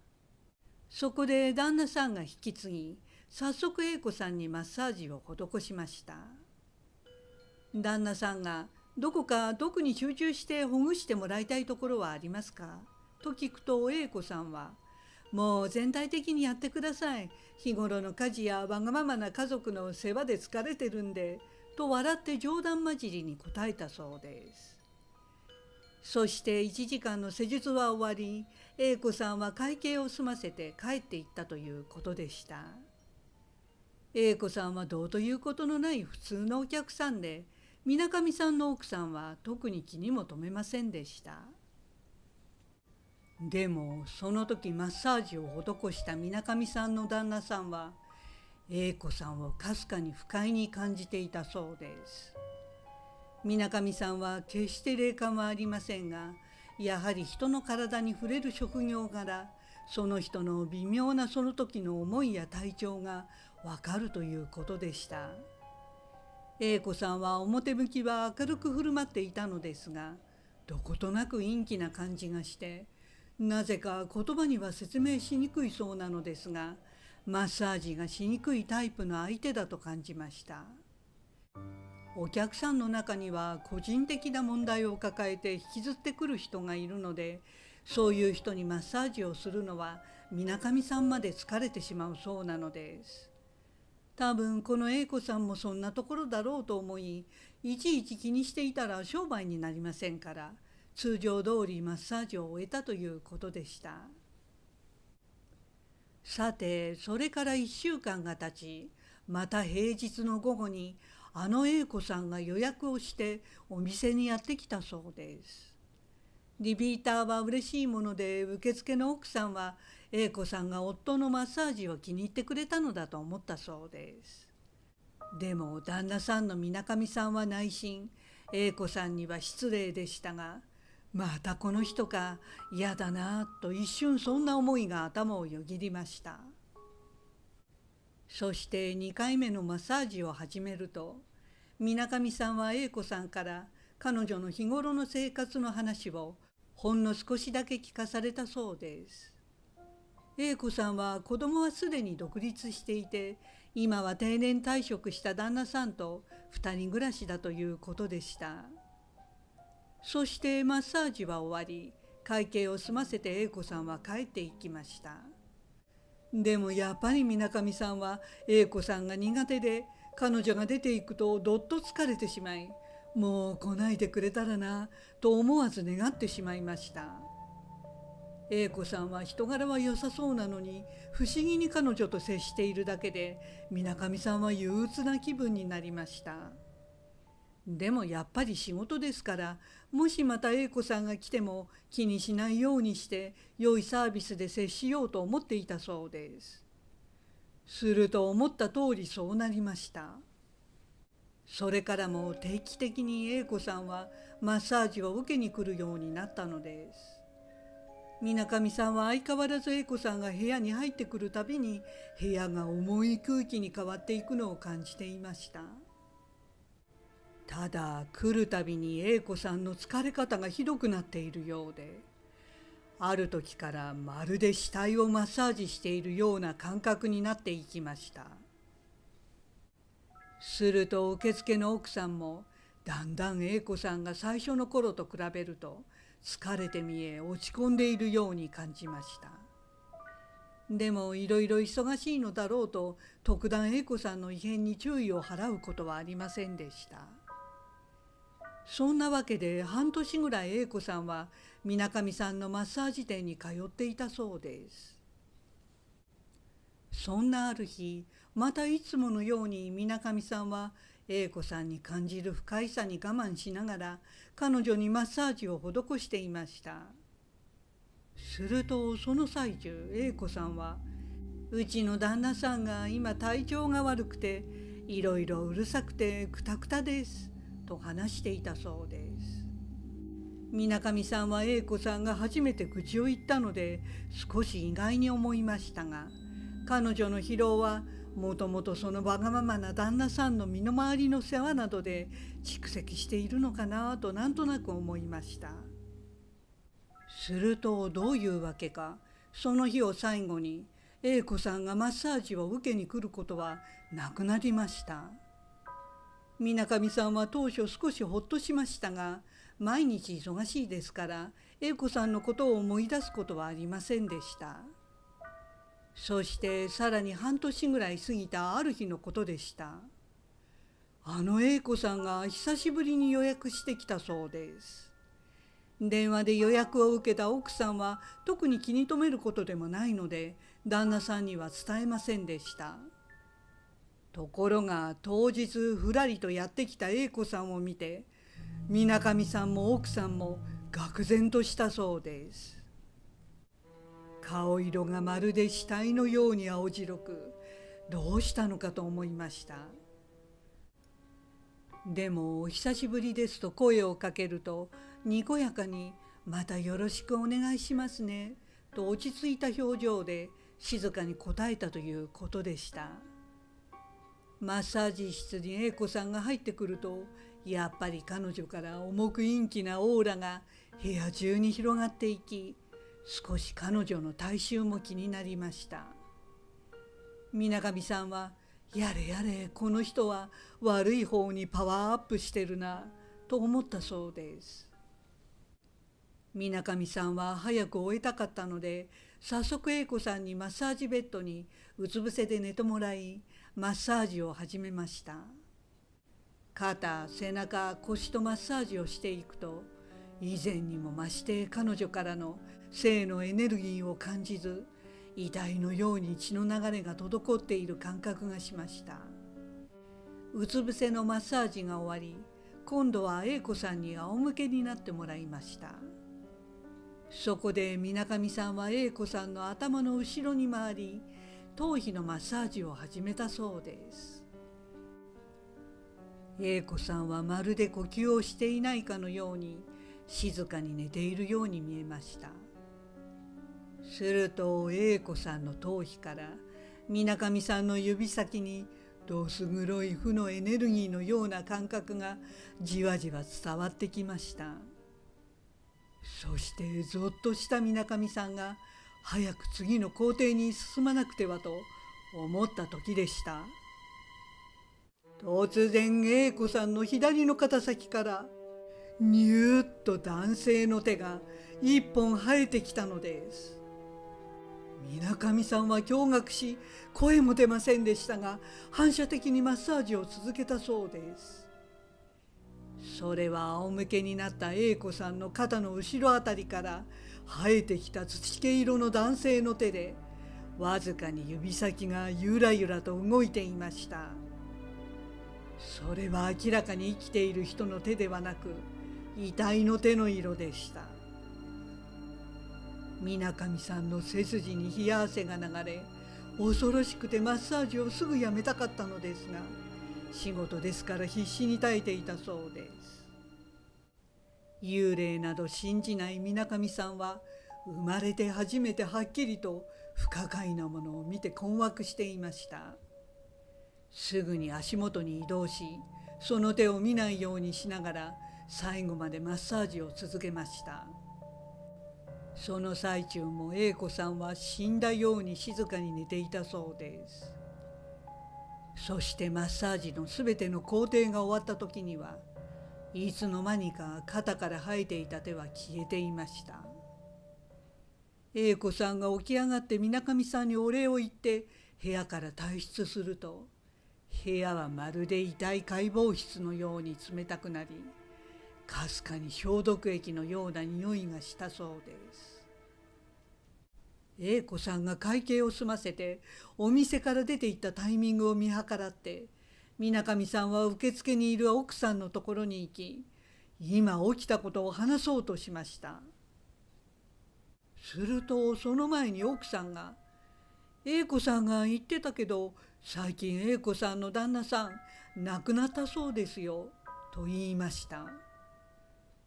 そこで旦那さんが引き継ぎ、早速 A 子さんにマッサージを施しました。旦那さんがどこか特に集中してほぐしてもらいたいところはありますかと聞くと、 A 子さんはもう全体的にやってください。日頃の家事やわがままな家族の世話で疲れてるんで、と笑って冗談交じりに答えたそうです。そして1時間の施術は終わり、A 子さんは会計を済ませて帰っていったということでした。A 子さんはどうということのない普通のお客さんで、水上さんの奥さんは特に気にも留めませんでした。でもその時マッサージを施した水上さんの旦那さんは A 子さんをかすかに不快に感じていたそうです。水上さんは決して霊感はありませんが、やはり人の体に触れる職業柄、その人の微妙なその時の思いや体調がわかるということでした。A 子さんは表向きは明るく振る舞っていたのですが、どことなく陰気な感じがして、なぜか言葉には説明しにくいそうなのですが、マッサージがしにくいタイプの相手だと感じました。お客さんの中には個人的な問題を抱えて引きずってくる人がいるので、そういう人にマッサージをするのは水上さんまで疲れてしまうそうなのです。多分この A 子さんもそんなところだろうと思い、いちいち気にしていたら商売になりませんから、通常通りマッサージを終えたということでした。さて、それから1週間が経ち、また平日の午後にあの A 子さんが予約をしてお店にやってきたそうです。リピーターは嬉しいもので、受付の奥さんは A 子さんが夫のマッサージを気に入ってくれたのだと思ったそうです。でも旦那さんの水上さんは内心、英子さんには失礼でしたが、またこの人か、嫌だなと一瞬そんな思いが頭をよぎりました。そして2回目のマッサージを始めると、水上さんは英子さんから彼女の日頃の生活の話をほんの少しだけ聞かされたそうです。英子さんは子供はすでに独立していて、今は定年退職した旦那さんと2人暮らしだということでした。そしてマッサージは終わり、会計を済ませて英子さんは帰っていきました。でもやっぱり水上さんは英子さんが苦手で、彼女が出ていくとどっと疲れてしまい、もう来ないでくれたらなと思わず願ってしまいました。英子さんは人柄は良さそうなのに、不思議に彼女と接しているだけで水上さんは憂鬱な気分になりました。でもやっぱり仕事ですから、もしまた英子さんが来ても気にしないようにして良いサービスで接しようと思っていたそうです。すると思った通りそうなりました。それからも定期的に英子さんはマッサージを受けに来るようになったのです。水上さんは相変わらず英子さんが部屋に入ってくるたびに部屋が重い空気に変わっていくのを感じていました。ただ来るたびに英子さんの疲れ方がひどくなっているようで、ある時からまるで死体をマッサージしているような感覚になっていきました。すると受付の奥さんもだんだん英子さんが最初の頃と比べると疲れて見え落ち込んでいるように感じました。でもいろいろ忙しいのだろうと特段英子さんの異変に注意を払うことはありませんでした。そんなわけで半年ぐらい英子さんは水上さんのマッサージ店に通っていたそうです。そんなある日、またいつものように水上さんは英子さんに感じる不快さに我慢しながら彼女にマッサージを施していました。するとその最中、英子さんはうちの旦那さんが今体調が悪くていろいろうるさくてくたくたですと話していたそうです。水上さんは英子さんが初めて口を言ったので少し意外に思いましたが、彼女の疲労はもともとそのわがままな旦那さんの身の回りの世話などで蓄積しているのかなとなんとなく思いました。するとどういうわけか、その日を最後に英子さんがマッサージを受けに来ることはなくなりました。水上さんは当初少しほっとしましたが、毎日忙しいですから英子さんのことを思い出すことはありませんでした。そしてさらに半年ぐらい過ぎたある日のことでした。あの英子さんが久しぶりに予約してきたそうです。電話で予約を受けた奥さんは特に気に留めることでもないので旦那さんには伝えませんでした。ところが当日ふらりとやってきた英子さんを見て水上さんも奥さんも愕然としたそうです。顔色がまるで死体のように青白く、どうしたのかと思いました。でもお久しぶりですと声をかけるとにこやかにまたよろしくお願いしますねと落ち着いた表情で静かに答えたということでした。マッサージ室に英子さんが入ってくるとやっぱり彼女から重く陰気なオーラが部屋中に広がっていき、少し彼女の体臭も気になりました。水上さんはやれやれこの人は悪い方にパワーアップしてるなと思ったそうです。水上さんは早く終えたかったので早速英子さんにマッサージベッドにうつ伏せで寝てもらいマッサージを始めました。肩、背中、腰とマッサージをしていくと以前にも増して彼女からの性のエネルギーを感じず遺体のように血の流れが滞っている感覚がしました。うつ伏せのマッサージが終わり、今度は英子さんに仰向けになってもらいました。そこで水上さんは英子さんの頭の後ろに回り頭皮のマッサージを始めたそうです。A子さんはまるで呼吸をしていないかのように静かに寝ているように見えました。すると A子さんの頭皮から水上さんの指先にどす黒い負のエネルギーのような感覚がじわじわ伝わってきました。そしてぞっとした水上さんが早く次の工程に進まなくてはと思った時でした。突然 A 子さんの左の肩先からニューッと男性の手が一本生えてきたのです。水上さんは驚愕し声も出ませんでしたが、反射的にマッサージを続けたそうです。それは仰向けになった A 子さんの肩の後ろあたりから生えてきた土毛色の男性の手でわずかに指先がゆらゆらと動いていました。それは明らかに生きている人の手ではなく遺体の手の色でした。水上さんの背筋に冷や汗が流れ、恐ろしくてマッサージをすぐやめたかったのですが、仕事ですから必死に耐えていたそうです。幽霊など信じない水上さんは生まれて初めてはっきりと不可解なものを見て困惑していました。すぐに足元に移動し、その手を見ないようにしながら最後までマッサージを続けました。その最中も A 子さんは死んだように静かに寝ていたそうです。そしてマッサージのすべての工程が終わった時には、いつの間にか肩から生えていた手は消えていました。A 子さんが起き上がって水上さんにお礼を言って部屋から退出すると、部屋はまるで遺体解剖室のように冷たくなり、かすかに消毒液のような匂いがしたそうです。A 子さんが会計を済ませてお店から出て行ったタイミングを見計らって、水上さんは受付にいる奥さんのところに行き、今起きたことを話そうとしました。するとその前に奥さんが「A 子さんが言ってたけど、最近 A 子さんの旦那さん亡くなったそうですよ」と言いました。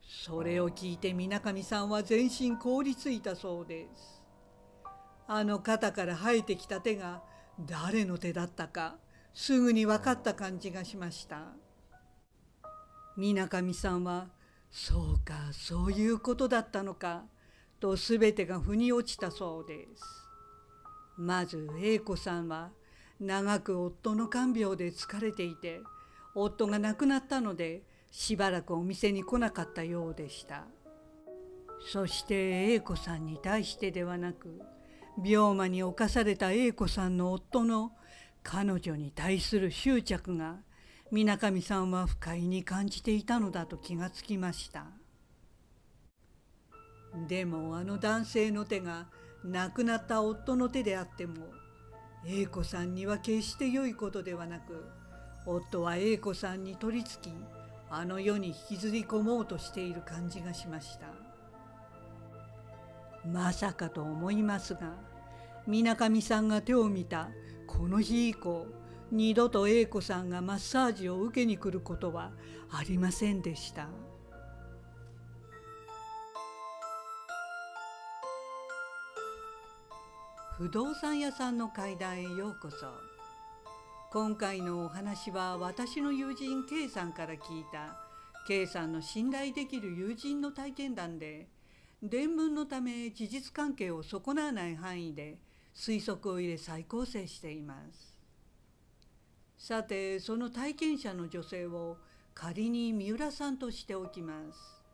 それを聞いて水上さんは全身凍りついたそうです。あの肩から生えてきた手が誰の手だったかすぐに分かった感じがしました。水上さんは「そうか、そういうことだったのか」と全てが腑に落ちたそうです。まず A 子さんは長く夫の看病で疲れていて、夫が亡くなったのでしばらくお店に来なかったようでした。そして A 子さんに対してではなく、病魔に侵された A 子さんの夫の彼女に対する執着が水上さんは不快に感じていたのだと気がつきました。でもあの男性の手が亡くなった夫の手であっても、A 子さんには決して良いことではなく、夫は A 子さんに取りつき、あの世に引きずり込もうとしている感じがしました。まさかと思いますが、水上さんが手を見たこの日以降、二度と A 子さんがマッサージを受けに来ることはありませんでした。不動産屋さんの階段へようこそ。今回のお話は私の友人 K さんから聞いた K さんの信頼できる友人の体験談で、伝聞のため事実関係を損なわない範囲で推測を入れ再構成しています。さて、その体験者の女性を仮に三浦さんとしておきます。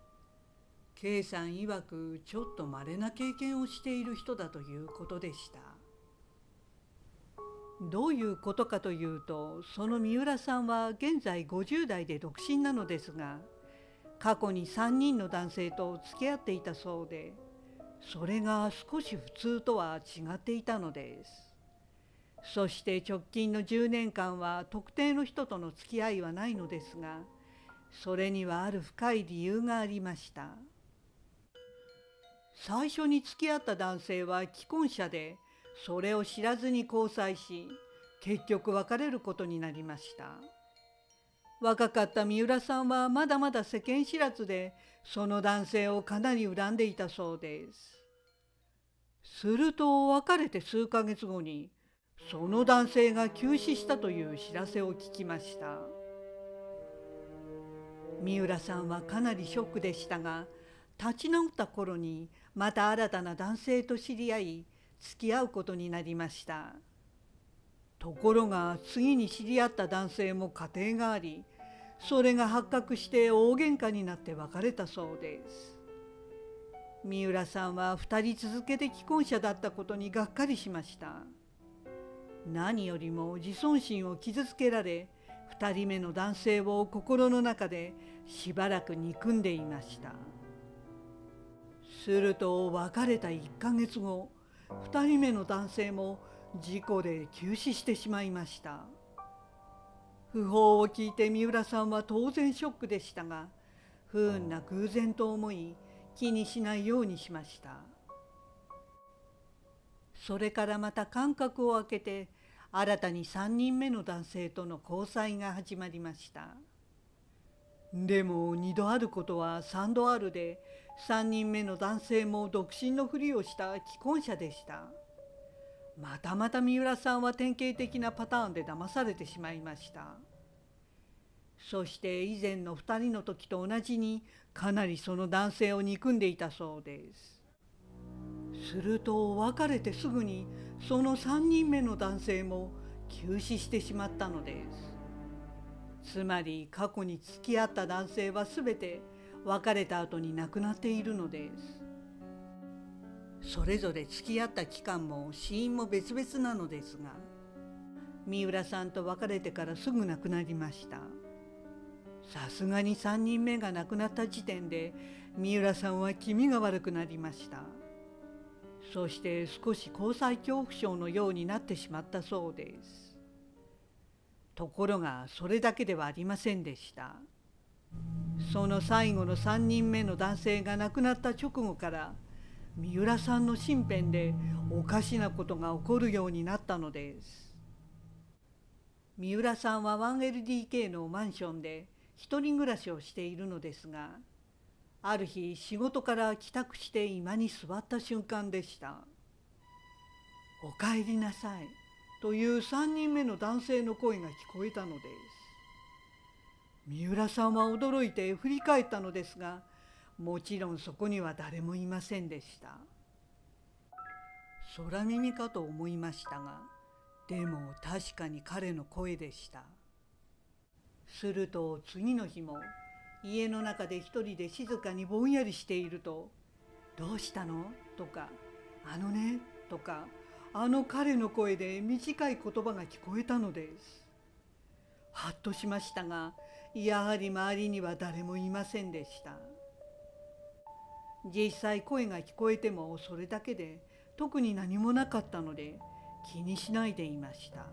K さん曰くちょっと稀な経験をしている人だということでした。どういうことかというと、その三浦さんは現在50代で独身なのですが、過去に3人の男性と付き合っていたそうで、それが少し普通とは違っていたのです。そして直近の10年間は特定の人との付き合いはないのですが、それにはある深い理由がありました。最初に付き合った男性は既婚者で、それを知らずに交際し、結局別れることになりました。若かった三浦さんはまだまだ世間知らずで、その男性をかなり恨んでいたそうです。すると別れて数ヶ月後に、その男性が急死したという知らせを聞きました。三浦さんはかなりショックでしたが、立ち直った頃にまた新たな男性と知り合い、付き合うことになりました。ところが次に知り合った男性も家庭があり、それが発覚して大喧嘩になって別れたそうです。三浦さんは2人続けて既婚者だったことにがっかりしました。何よりも自尊心を傷つけられ、2人目の男性を心の中でしばらく憎んでいました。すると別れた1ヶ月後、2人目の男性も事故で急死してしまいました。訃報を聞いて三浦さんは当然ショックでしたが、不運な偶然と思い気にしないようにしました。それからまた間隔を空けて、新たに3人目の男性との交際が始まりました。でも2度あることは3度あるで、3人目の男性も独身のふりをした既婚者でした。またまた三浦さんは典型的なパターンで騙されてしまいました。そして以前の2人の時と同じに、かなりその男性を憎んでいたそうです。すると別れてすぐにその3人目の男性も急死してしまったのです。つまり過去に付き合った男性はすべて別れた後に亡くなっているのです。それぞれ付き合った期間も死因も別々なのですが、三浦さんと別れてからすぐ亡くなりました。さすがに3人目が亡くなった時点で三浦さんは気味が悪くなりました。そして少し交際恐怖症のようになってしまったそうです。ところがそれだけではありませんでした。その最後の3人目の男性が亡くなった直後から、三浦さんの身辺でおかしなことが起こるようになったのです。三浦さんは 1LDK のマンションで一人暮らしをしているのですが、ある日仕事から帰宅して居間に座った瞬間でした。おかえりなさいという3人目の男性の声が聞こえたのです。三浦さんは驚いて振り返ったのですが、もちろんそこには誰もいませんでした。空耳かと思いましたが、でも確かに彼の声でした。すると次の日も家の中で一人で静かにぼんやりしていると、どうしたのとか、あのねとか、あの彼の声で短い言葉が聞こえたのです。はっとしましたが、やはり周りには誰もいませんでした。実際声が聞こえてもそれだけで特に何もなかったので気にしないでいました。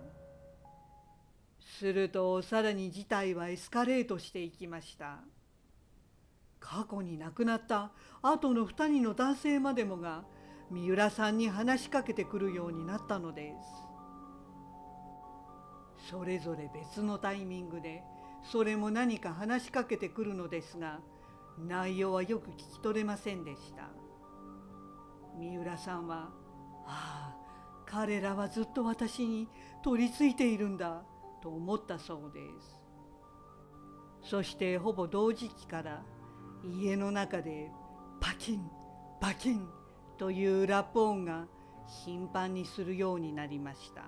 するとさらに事態はエスカレートしていきました。過去に亡くなった後の2人の男性までもが三浦さんに話しかけてくるようになったのです。それぞれ別のタイミングでそれも何か話しかけてくるのですが、内容はよく聞き取れませんでした。三浦さんは、ああ、彼らはずっと私に取り付いているんだと思ったそうです。そしてほぼ同時期から家の中でパキンパキンというラップ音が頻繁にするようになりました。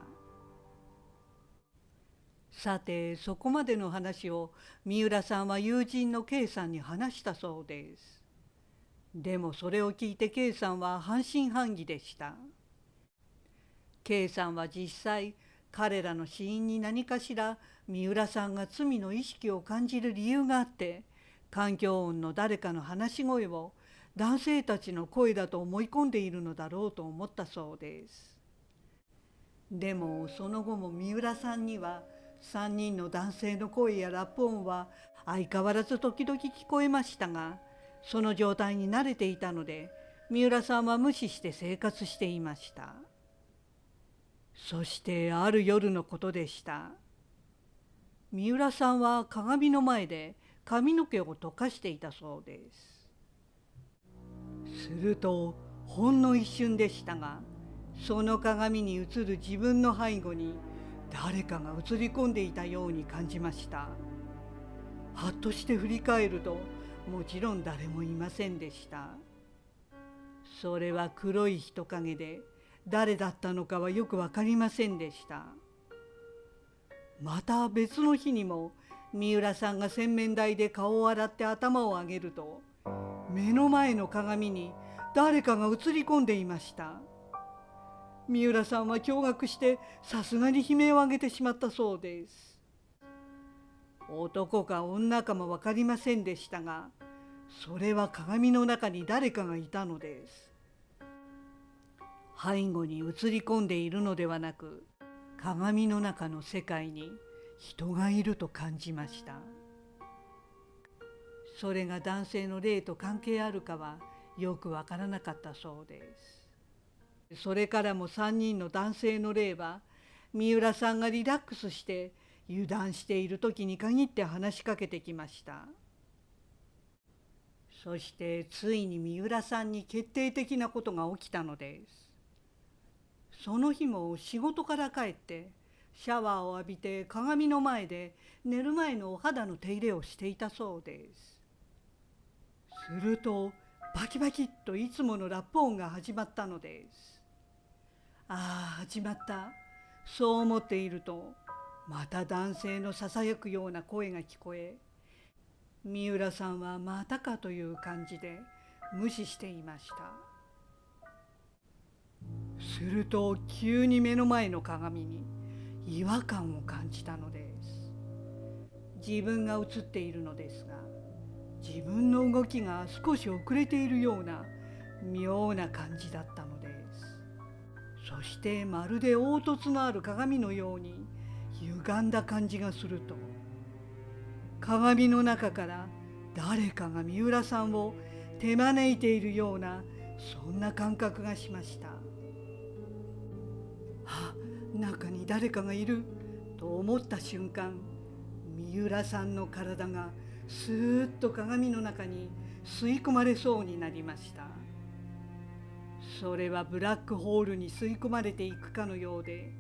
さて、そこまでの話を三浦さんは友人の K さんに話したそうです。でもそれを聞いて K さんは半信半疑でした。K さんは実際彼らの死因に何かしら三浦さんが罪の意識を感じる理由があって、環境音の誰かの話し声を男性たちの声だと思い込んでいるのだろうと思ったそうです。でもその後も三浦さんには3人の男性の声やラップ音は相変わらず時々聞こえましたが、その状態に慣れていたので三浦さんは無視して生活していました。そしてある夜のことでした。三浦さんは鏡の前で髪の毛を溶かしていたそうです。するとほんの一瞬でしたが、その鏡に映る自分の背後に誰かが映り込んでいたように感じました。はっとして振り返ると、もちろん誰もいませんでした。それは黒い人影で、誰だったのかはよく分かりませんでした。また別の日にも三浦さんが洗面台で顔を洗って頭を上げると、目の前の鏡に誰かが映り込んでいました。三浦さんは驚愕してさすがに悲鳴を上げてしまったそうです。男か女かも分かりませんでしたが、それは鏡の中に誰かがいたのです。背後に映り込んでいるのではなく、鏡の中の世界に人がいると感じました。それが男性の霊と関係あるかはよくわからなかったそうです。それからも3人の男性の霊は、三浦さんがリラックスして油断している時に限って話しかけてきました。そしてついに三浦さんに決定的なことが起きたのです。その日も仕事から帰ってシャワーを浴びて鏡の前で寝る前のお肌の手入れをしていたそうです。するとバキバキッといつものラップ音が始まったのです。ああ、始まった。そう思っていると、また男性のささやくような声が聞こえ、三浦さんはまたかという感じで無視していました。すると急に目の前の鏡に違和感を感じたのです。自分が映っているのですが、自分の動きが少し遅れているような妙な感じだったのです。そしてまるで凹凸のある鏡のように歪んだ感じがすると、鏡の中から誰かが三浦さんを手招いているような、そんな感覚がしました。あ、中に誰かがいると思った瞬間、三浦さんの体がスーッと鏡の中に吸い込まれそうになりました。それはブラックホールに吸い込まれていくかのようで、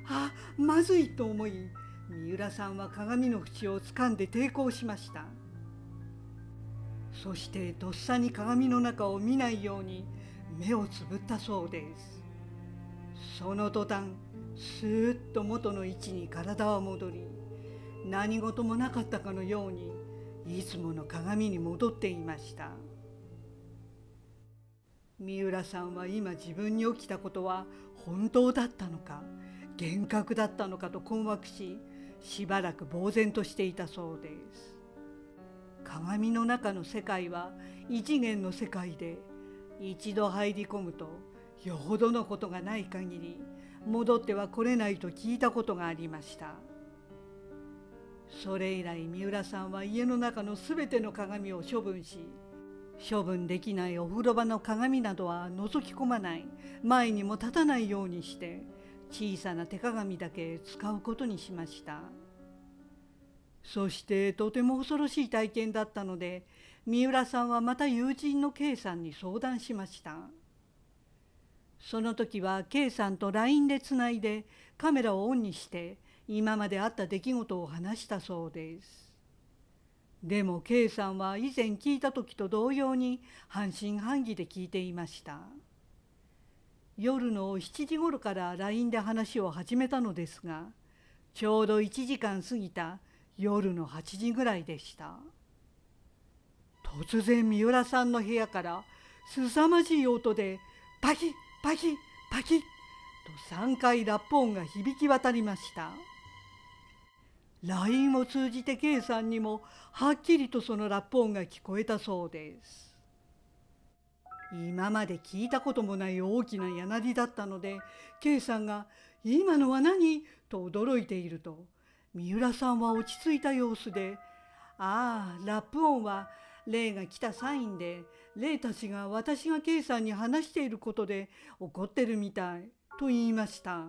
あ、まずいと思い、三浦さんは鏡の縁を掴んで抵抗しました。そしてとっさに鏡の中を見ないように目をつぶったそうです。その途端、スーッと元の位置に体は戻り、何事もなかったかのようにいつもの鏡に戻っていました。三浦さんは今自分に起きたことは本当だったのか幻覚だったのかと困惑し、しばらく呆然としていたそうです。鏡の中の世界は異次元の世界で、一度入り込むとよほどのことがない限り戻っては来れないと聞いたことがありました。それ以来三浦さんは家の中のすべての鏡を処分し、処分できないお風呂場の鏡などは覗き込まない、前にも立たないようにして小さな手鏡だけ使うことにしました。そしてとても恐ろしい体験だったので、三浦さんはまた友人の K さんに相談しました。その時は K さんと LINE でつないでカメラをオンにして今まであった出来事を話したそうです。でも K さんは以前聞いた時と同様に半信半疑で聞いていました。夜の7時頃から LINE で話を始めたのですが、ちょうど1時間過ぎた夜の8時ぐらいでした。突然三浦さんの部屋から凄まじい音でパキッパキッパキッと3回ラップ音が響き渡りました。LINE を通じて K さんにもはっきりとそのラップ音が聞こえたそうです。今まで聞いたこともない大きな矢鳴りだったので、 K さんが「今のは何?」と驚いていると、三浦さんは落ち着いた様子で「ああ、ラップ音は霊が来たサインで、霊たちが私が K さんに話していることで怒ってるみたい」と言いました。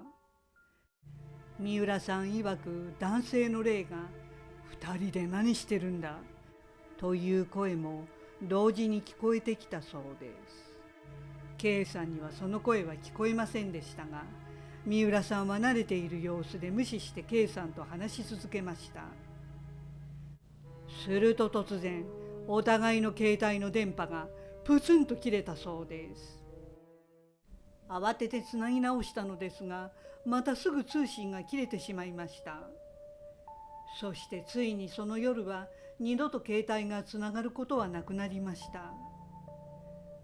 三浦さん曰く男性の霊が二人で何してるんだという声も同時に聞こえてきたそうです。K さんにはその声は聞こえませんでしたが、三浦さんは慣れている様子で無視して K さんと話し続けました。すると突然、お互いの携帯の電波がプツンと切れたそうです。慌ててつなぎ直したのですが、またすぐ通信が切れてしまいました。そしてついにその夜は二度と携帯がつながることはなくなりました。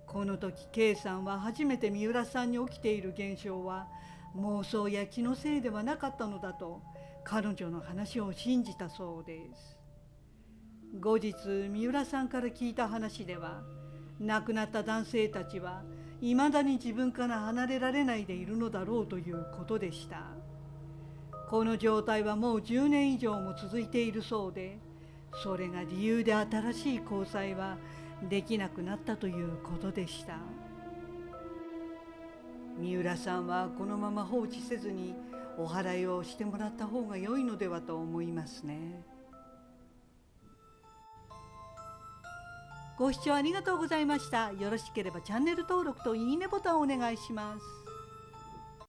この時 K さんは初めて三浦さんに起きている現象は妄想や気のせいではなかったのだと彼女の話を信じたそうです。後日三浦さんから聞いた話では、亡くなった男性たちはいまだに自分から離れられないでいるのだろうということでした。この状態はもう10年以上も続いているそうで、それが理由で新しい交際はできなくなったということでした。三浦さんはこのまま放置せずにお祓いをしてもらった方が良いのではと思いますね。ご視聴ありがとうございました。よろしければチャンネル登録といいねボタンをお願いします。